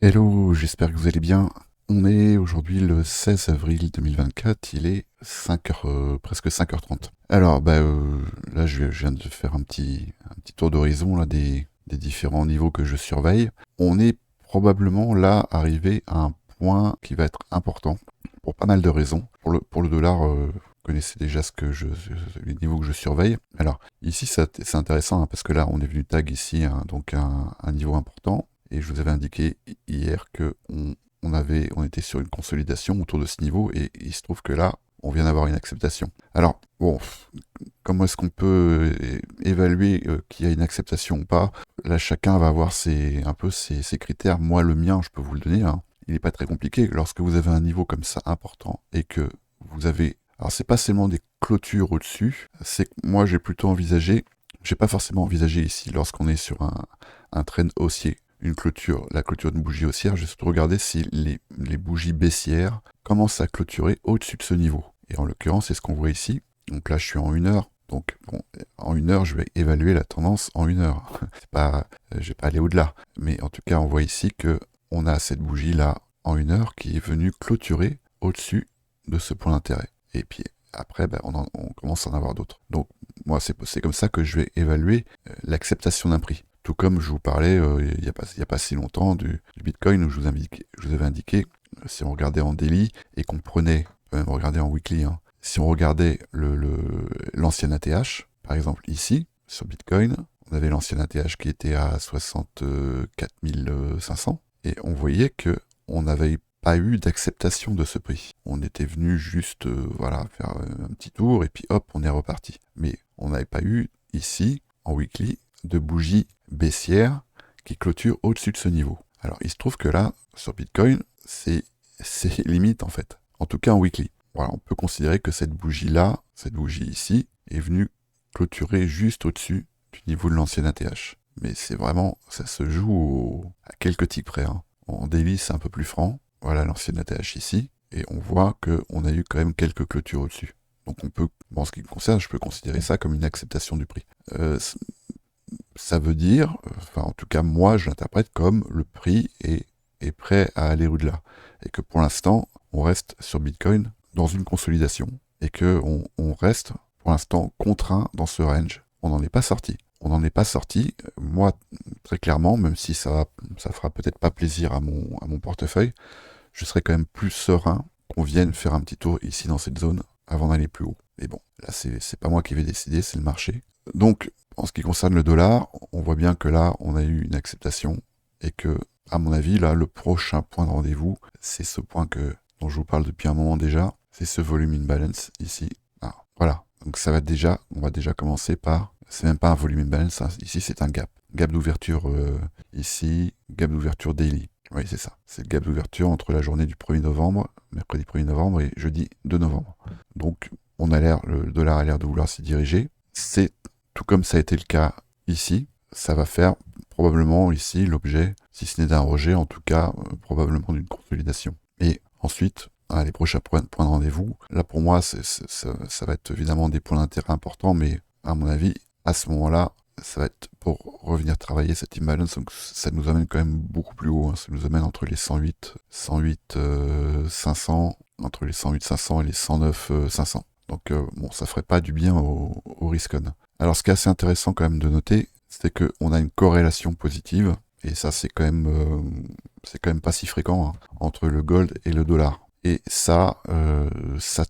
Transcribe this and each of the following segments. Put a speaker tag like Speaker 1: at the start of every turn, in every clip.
Speaker 1: Hello, j'espère que vous allez bien. On est aujourd'hui le 16 avril 2024, il est 5h, presque 5h30. Alors, là, je viens de faire un petit tour d'horizon là, des différents niveaux que je surveille. On est probablement là arrivé à un point qui va être important pour pas mal de raisons. Pour le dollar, vous connaissez déjà les niveaux que je surveille. Alors, ici, c'est intéressant hein, parce que là, on est venu tag ici, hein, donc un niveau important. Et je vous avais indiqué hier que on était sur une consolidation autour de ce niveau et il se trouve que là, on vient d'avoir une acceptation. Alors, bon, comment est-ce qu'on peut évaluer qu'il y a une acceptation ou pas? Là, chacun va avoir un peu ses critères. Moi, le mien, je peux vous le donner, hein. Il n'est pas très compliqué. Lorsque vous avez un niveau comme ça important et que vous avez... Alors, c'est pas seulement des clôtures au-dessus, c'est que moi, j'ai pas forcément envisagé ici, lorsqu'on est sur un trend haussier, la clôture d'une bougie haussière, je vais surtout regarder si les bougies baissières commencent à clôturer au-dessus de ce niveau. Et en l'occurrence, c'est ce qu'on voit ici. Donc là, je suis en 1 heure. Donc bon, en 1 heure, je vais évaluer la tendance en 1 heure. C'est pas, je vais pas aller au-delà. Mais en tout cas, on voit ici que on a cette bougie-là en 1 heure qui est venue clôturer au-dessus de ce point d'intérêt. Et puis après, on commence à en avoir d'autres. Donc moi, c'est comme ça que je vais évaluer l'acceptation d'un prix. Tout comme je vous parlais il y a pas si longtemps du Bitcoin où je vous avais indiqué, si on regardait en daily et qu'on prenait, même regarder en weekly, hein, si on regardait l'ancien ATH, par exemple ici, sur Bitcoin, on avait l'ancien ATH qui était à 64 500 et on voyait que on n'avait pas eu d'acceptation de ce prix. On était venu juste voilà, faire un petit tour et puis hop, on est reparti. Mais on n'avait pas eu ici, en weekly, de bougie baissière qui clôture au-dessus de ce niveau. Alors il se trouve que là, sur Bitcoin, c'est limite en fait. En tout cas en weekly. Voilà, on peut considérer que cette bougie-là, cette bougie ici, est venue clôturer juste au-dessus du niveau de l'ancienne ATH. Mais c'est vraiment, ça se joue à quelques ticks près, hein. En daily, c'est un peu plus franc. Voilà l'ancienne ATH ici. Et on voit qu'on a eu quand même quelques clôtures au-dessus. Donc on peut, en ce qui me concerne, je peux considérer ça comme une acceptation du prix. Ça veut dire, enfin en tout cas moi je l'interprète comme le prix est prêt à aller au-delà. Et que pour l'instant, on reste sur Bitcoin dans une consolidation. Et que on reste pour l'instant contraint dans ce range. On n'en est pas sorti. On n'en est pas sorti. Moi, très clairement, même si ça fera peut-être pas plaisir à mon portefeuille, je serais quand même plus serein qu'on vienne faire un petit tour ici dans cette zone avant d'aller plus haut. Mais bon, là c'est pas moi qui vais décider, c'est le marché. Donc, en ce qui concerne le dollar, on voit bien que là, on a eu une acceptation et que, à mon avis, là, le prochain point de rendez-vous, c'est ce point dont je vous parle depuis un moment déjà, c'est ce volume imbalance ici. Ah, voilà. Donc on va déjà commencer par, c'est même pas un volume imbalance, hein, ici c'est un gap. Gap d'ouverture ici, gap d'ouverture daily. Oui, c'est ça. C'est le gap d'ouverture entre la journée du 1er novembre, mercredi 1er novembre et jeudi 2 novembre. Donc, le dollar a l'air de vouloir s'y diriger. C'est tout comme ça a été le cas ici. Ça va faire probablement ici l'objet, si ce n'est d'un rejet, en tout cas, probablement d'une consolidation. Et ensuite, les prochains points de rendez-vous, là pour moi, ça va être évidemment des points d'intérêt importants, mais à mon avis, à ce moment-là, ça va être pour revenir travailler cette imbalance, donc ça nous amène quand même beaucoup plus haut, hein. Ça nous amène entre les 500, entre les 108 500 et les 109 500. Donc bon, ça ferait pas du bien au risk on. Alors ce qui est assez intéressant quand même de noter, c'est qu'on a une corrélation positive, et ça c'est quand même pas si fréquent, hein, entre le gold et le dollar. Et ça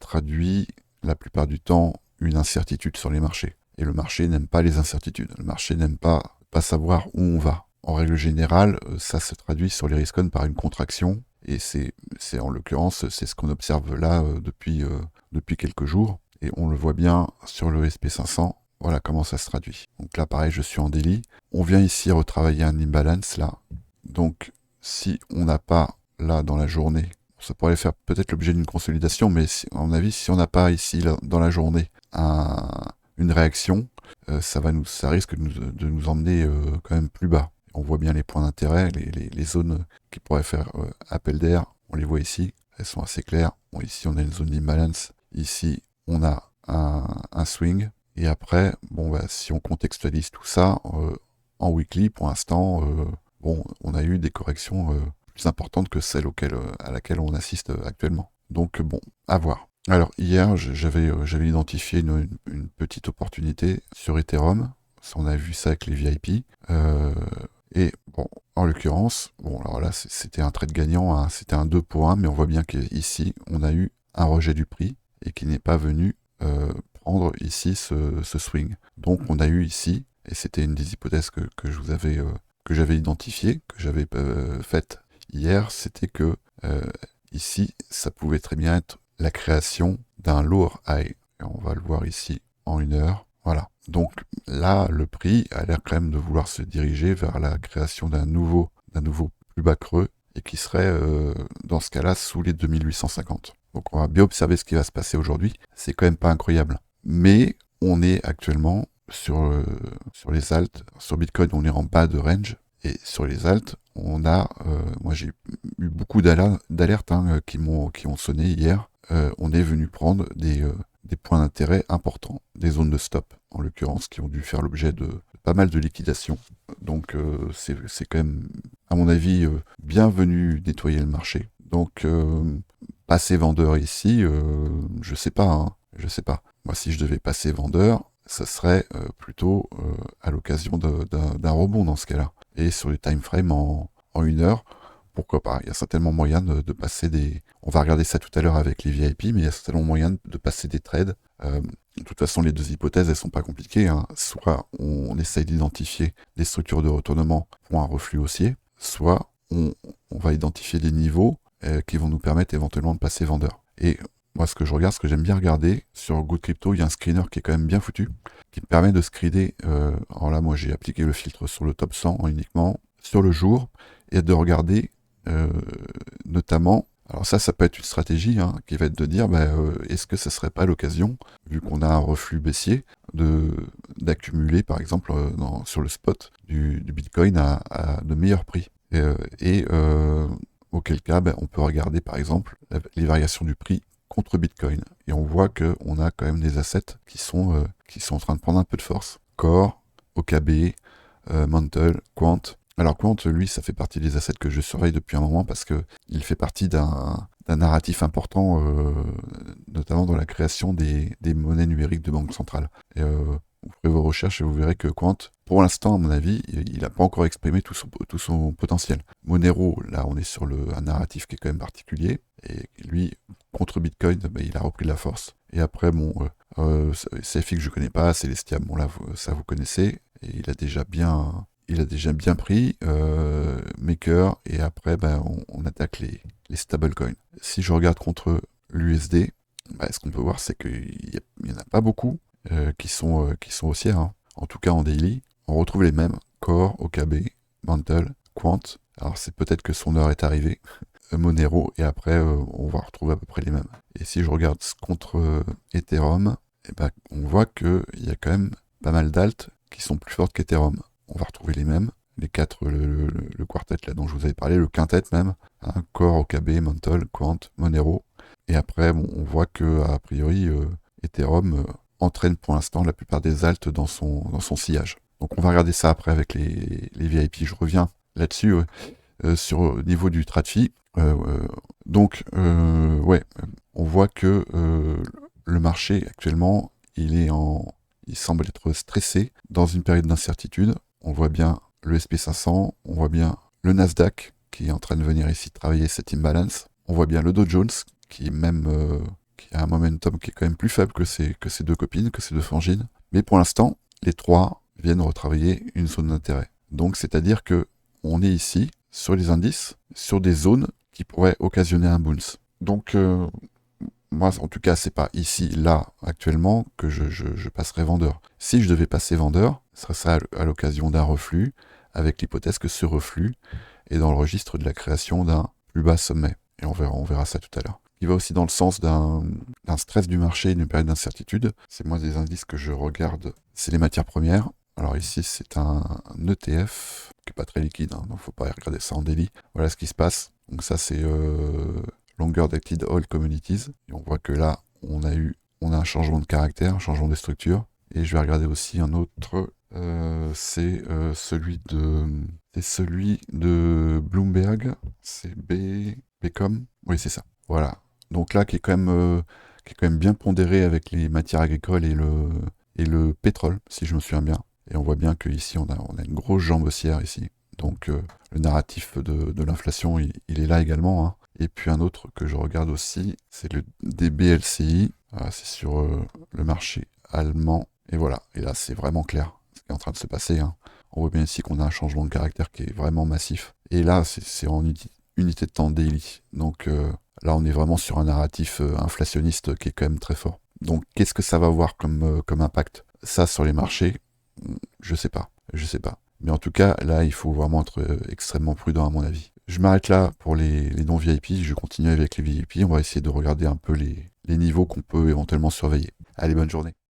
Speaker 1: traduit la plupart du temps une incertitude sur les marchés. Et le marché n'aime pas les incertitudes. Le marché n'aime pas savoir où on va. En règle générale, ça se traduit sur les risques par une contraction. Et c'est en l'occurrence, c'est ce qu'on observe là depuis quelques jours. Et on le voit bien sur le SP500. Voilà comment ça se traduit. Donc là, pareil, je suis en daily. On vient ici retravailler un imbalance là. Donc, si on n'a pas là dans la journée, ça pourrait faire peut-être l'objet d'une consolidation, mais à mon avis, si on n'a pas ici là, dans la journée une réaction, ça risque de nous emmener quand même plus bas. On voit bien les points d'intérêt, les zones qui pourraient faire appel d'air, on les voit ici, elles sont assez claires. Bon, ici on a une zone d'imbalance, ici on a un swing, et après, bon, si on contextualise tout ça, en weekly, pour l'instant, bon, on a eu des corrections plus importante que celle à laquelle on assiste actuellement. Donc bon, à voir. Alors hier, j'avais identifié une petite opportunité sur Ethereum. On a vu ça avec les VIP. Et bon, en l'occurrence, bon alors là c'était un trade gagnant, hein, c'était un 2 pour 1, mais on voit bien qu'ici on a eu un rejet du prix et qui n'est pas venu prendre ici ce swing. Donc on a eu ici, et c'était une des hypothèses que je vous avais que j'avais identifiée, que j'avais faite hier, c'était que ici ça pouvait très bien être la création d'un lower high. Et on va le voir ici en 1 heure. Voilà. Donc là, le prix a l'air quand même de vouloir se diriger vers la création d'un nouveau plus bas creux et qui serait dans ce cas-là sous les 2850. Donc on va bien observer ce qui va se passer aujourd'hui. C'est quand même pas incroyable. Mais on est actuellement sur les alts. Sur Bitcoin, on est en bas de range. Et sur les alts, on a, moi j'ai eu beaucoup d'alertes qui ont sonné hier. On est venu prendre des points d'intérêt importants, des zones de stop en l'occurrence, qui ont dû faire l'objet de pas mal de liquidations. Donc c'est quand même, à mon avis, bienvenu nettoyer le marché. Donc passer vendeur ici, je sais pas, hein, je sais pas. Moi, si je devais passer vendeur, ça serait plutôt à l'occasion d'un rebond dans ce cas-là. Et sur les time frames en 1 heure, pourquoi pas. Il y a certainement moyen de passer des... On va regarder ça tout à l'heure avec les VIP, mais il y a certainement moyen de passer des trades. De toute façon, les deux hypothèses, elles sont pas compliquées, hein. Soit on essaye d'identifier des structures de retournement pour un reflux haussier, soit on va identifier des niveaux qui vont nous permettre éventuellement de passer vendeur. Et moi, ce que je regarde, ce que j'aime bien regarder, sur Good Crypto, il y a un screener qui est quand même bien foutu, qui me permet de screener, alors là, moi, j'ai appliqué le filtre sur le top 100 uniquement, sur le jour, et de regarder notamment, alors ça peut être une stratégie qui va être de dire, est-ce que ce serait pas l'occasion, vu qu'on a un reflux baissier, d'accumuler, par exemple, sur le spot du Bitcoin à de meilleurs prix. Auquel cas, on peut regarder, par exemple, les variations du prix contre Bitcoin. Et on voit qu'on a quand même des assets qui sont en train de prendre un peu de force. Core, OKB, Mantle, Quant. Alors Quant, lui, ça fait partie des assets que je surveille depuis un moment parce que il fait partie d'un narratif important, notamment dans la création des monnaies numériques de banque centrale. Et vous ferez vos recherches et vous verrez que Quant, pour l'instant, à mon avis, il n'a pas encore exprimé tout son potentiel. Monero, là, on est sur un narratif qui est quand même particulier. Et lui, contre Bitcoin, il a repris de la force. Et après, CFI que je connais pas, Celestia, bon là, ça vous connaissez. Et il a déjà bien pris Maker, et après on attaque les stablecoins. Si je regarde contre l'USD, ce qu'on peut voir, c'est qu'il n'y en a pas beaucoup qui sont haussières, hein. En tout cas en daily, on retrouve les mêmes: Core, OKB, Mantle, Quant. Alors c'est peut-être que son heure est arrivée, Monero, et après on va retrouver à peu près les mêmes. Et si je regarde contre Ethereum, on voit qu'il y a quand même pas mal d'alts qui sont plus fortes qu'Ethereum. On va retrouver les mêmes, les quatre, le quartet là dont je vous avais parlé, le quintet même, Core, OKB, Mantle, Quant, Monero. Et après, on voit que a priori, Ethereum entraîne pour l'instant la plupart des alts dans son sillage. Donc on va regarder ça après avec les VIP. Je reviens là-dessus sur le niveau du TradFi. On voit que le marché actuellement, il semble être stressé dans une période d'incertitude. On voit bien le SP500, on voit bien le Nasdaq qui est en train de venir ici travailler cette imbalance. On voit bien le Dow Jones qui a un momentum qui est quand même plus faible que ses deux copines, que ses deux frangines. Mais pour l'instant, les trois viennent retravailler une zone d'intérêt. Donc c'est-à-dire que on est ici sur les indices, sur des zones qui pourraient occasionner un bounce. Donc moi, en tout cas, c'est pas ici, là, actuellement, que je passerai vendeur. Si je devais passer vendeur, ce serait ça à l'occasion d'un reflux, avec l'hypothèse que ce reflux est dans le registre de la création d'un plus bas sommet. Et on verra ça tout à l'heure. Il va aussi dans le sens d'un stress du marché et d'une période d'incertitude. C'est moi des indices que je regarde, c'est les matières premières. Alors ici, c'est un ETF qui n'est pas très liquide, donc il ne faut pas regarder ça en daily. Voilà ce qui se passe. Donc ça, c'est Longer Dated Oil Commodities. Et on voit que là, on a un changement de caractère, un changement de structure. Et je vais regarder aussi un autre, c'est celui de c'est celui de Bloomberg, c'est Becom, oui c'est ça, voilà. Donc là qui est quand même bien pondéré avec les matières agricoles et le pétrole, si je me souviens bien. Et on voit bien qu'ici on a une grosse jambe haussière ici. Donc le narratif de l'inflation, il est là également, hein. Et puis un autre que je regarde aussi, c'est le DBLCI. Voilà, c'est sur le marché allemand. Et voilà, et là c'est vraiment clair ce qui est en train de se passer, hein. On voit bien ici qu'on a un changement de caractère qui est vraiment massif. Et là, c'est en unité de temps daily. Donc là, on est vraiment sur un narratif inflationniste qui est quand même très fort. Donc qu'est-ce que ça va avoir comme impact? Ça sur les marchés, je sais pas. Je sais pas. Mais en tout cas, là, il faut vraiment être extrêmement prudent à mon avis. Je m'arrête là pour les non-VIP, je continue avec les VIP, on va essayer de regarder un peu les niveaux qu'on peut éventuellement surveiller. Allez, bonne journée.